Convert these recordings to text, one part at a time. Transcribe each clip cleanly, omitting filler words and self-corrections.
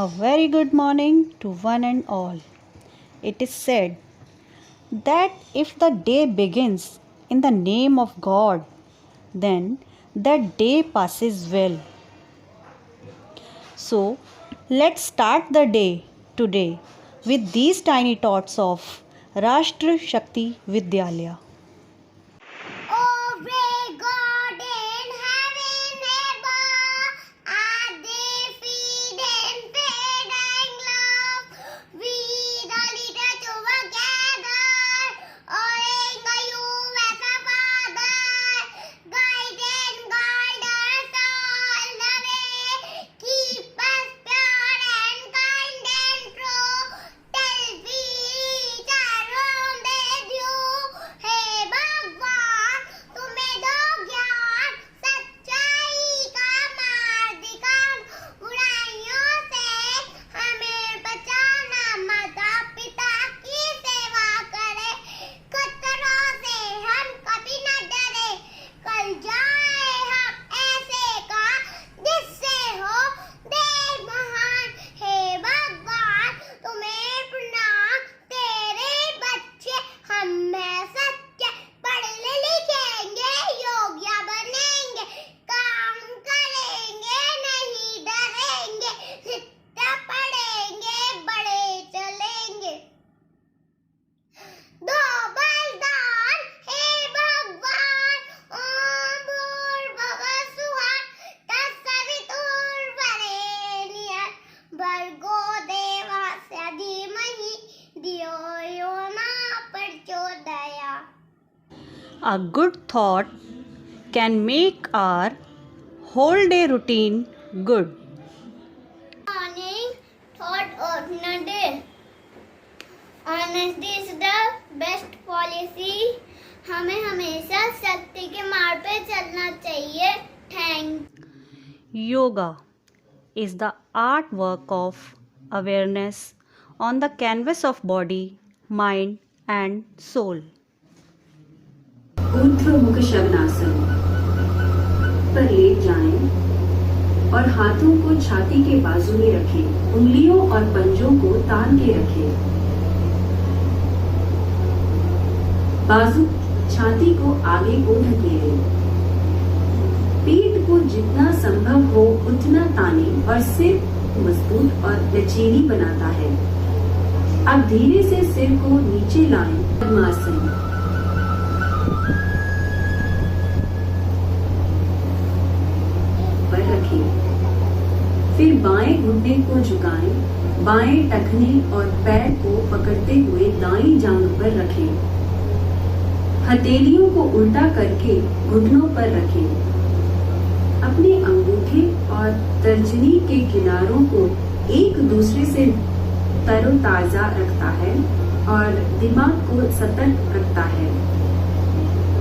A very good morning to one and all. It is said that if the day begins in the name of God, then that day passes well. So, let's start the day today with these tiny thoughts of Rashtra Shakti Vidyalaya. Oh, God in heaven above, are they feed and feed and love? We the little children gather, owing you as a father. Guide and guide us all the way. Keep us pure and kind and true. Till we reach our home with you. Hey, भगवान तुम्हें दो ज्ञान सच्चाई का मार्ग दिखाओ बुराइयों से हमें बचाना माता पिता की सेवा करे खतरों से हम कभी न डरे कल जाए हम ऐसे का जिससे हो देश महान हे भगवान तुम्हें प्रणाम तेरे बच्चे हम में सच्चे पढ़ लिखेंगे योग्य बनेंगे काम करेंगे नहीं डरेंगे जितना पढ़ेंगे बड़े चलेंगे दो बलिदान हे भगवान ओम भूर्भुवः स्वः तत्सवितुर्वरेण्यं भर्गो देवस्य धीमहि धियो यो न प्रचोदयात्. A good thought can make our whole day routine good. Morning thought of the day. Honesty is the best policy. हमें हमेशा सत्य के मार्ग पे चलना चाहिए. Thank. Yoga is the artwork of awareness on the canvas of body, mind, and soul. ऊर्ध्वमुख शवनासन पर late जाएं और हाथों को छाती के बाजू में रखें, उंगलियों और पंजों को तान के रखें. बाजू छाती को आगे को धकेलें. पीठ को जितना संभव हो उतना ताने और सिर मजबूत और लचीली बनाता है. अब धीरे से सिर को नीचे लाएं. पद्मासन पर रखें. फिर बाएं घुटने को झुकाएं, बाएं टखने और पैर को पकड़ते हुए दाईं जांघ पर रखें. हथेलियों को उल्टा करके घुटनों पर रखें. अपने अंगूठे और तर्जनी के किनारों को एक दूसरे से तरोताजा रखता है और दिमाग को सतर्क रखता है.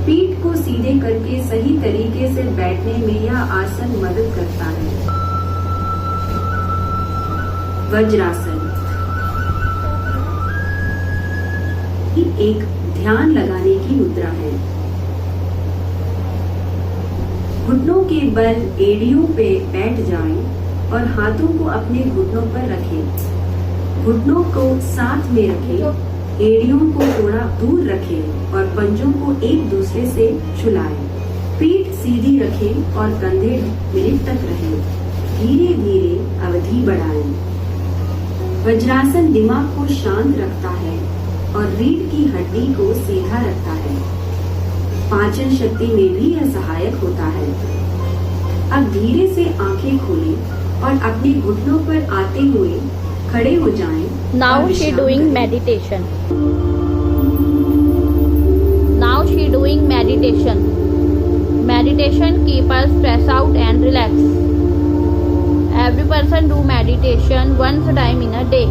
पीठ को सीधे करके सही तरीके से बैठने में यह आसन मदद करता है. वज्रासन एक ध्यान लगाने की मुद्रा है. घुटनों के बल एड़ियों पे बैठ जाएं और हाथों को अपने घुटनों पर रखें. घुटनों को साथ में रखें, एड़ियों को थोड़ा दूर रखें और पंजों को एक दूसरे से छुलाएं. पीठ सीधी रखें और कंधे मिनट तक रहें. धीरे धीरे अवधि बढ़ाएं. वज्रासन दिमाग को शांत रखता है और रीढ़ की हड्डी को सीधा रखता है. पाचन शक्ति में भी यह सहायक होता है. अब धीरे से आंखें खोलें और अपने घुटनों पर आते हुए खड़े हो जाएं. Now she doing meditation. Now she doing meditation. Meditation keep us stress out and relax. Every person do meditation once time in a day.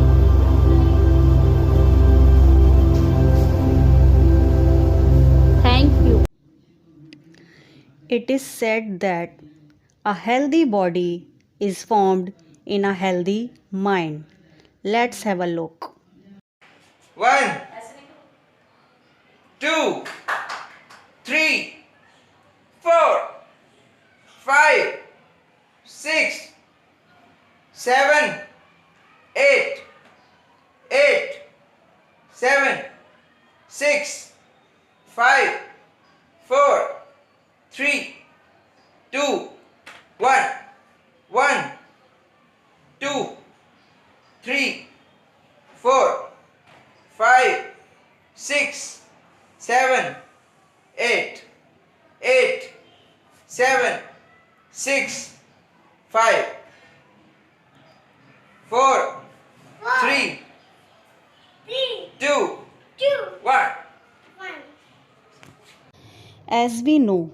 Thank you. It is said that a healthy body is formed in a healthy mind. Let's have a look. 1, 2, 3, 4, 5, 6, 7, 8, 8, 7, 6, 5, 4, 3, 2, 1, 1, 2, 3, 4, 5, 6, 7, 8, 8, 7, 6, 5, 4, 3, 2, 1. As we know,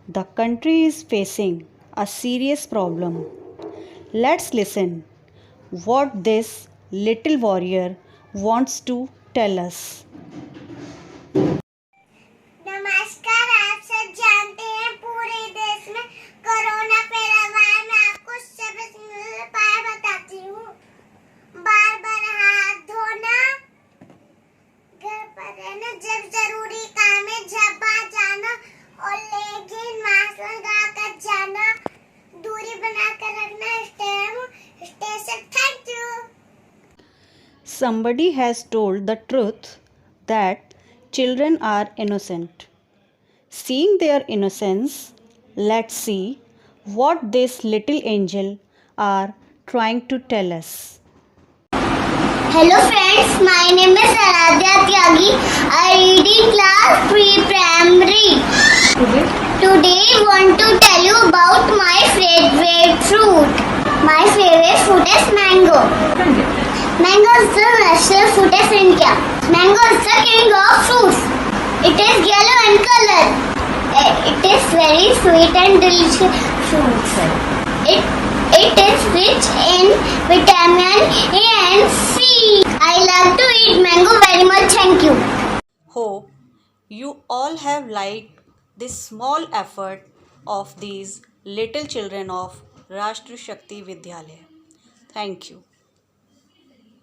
the country is facing a serious problem. Let's listen what this little warrior wants to tell us. नमस्कार, आप सब जानते हैं पूरे देश में corona फैला हुआ है। मैं आपको सबसे उपाय बताती हूँ। बार बार हाथ धोना, घर पर रहना, जब जरूरी काम है जब बाहर जाना, और लेकिन मास्क लगा कर जाना, दूरी बनाकर रखना। Stay safe. Thank you. Somebody has told the truth that children are innocent. Seeing their innocence, let's see what this little angel are trying to tell us. Hello friends, my name is Aradhya Tyagi. I read in class 3 primary. Today I want to tell you about my favorite fruit. My favorite fruit is mango. Mango is the national fruit of India. Mango is the king of fruits. It is yellow in color. It is very sweet and delicious fruit. It is rich in vitamin A and C. I love to eat mango very much. Thank you. Hope you all have liked this small effort of these little children of Rashtriya Shakti Vidyalaya. Thank you.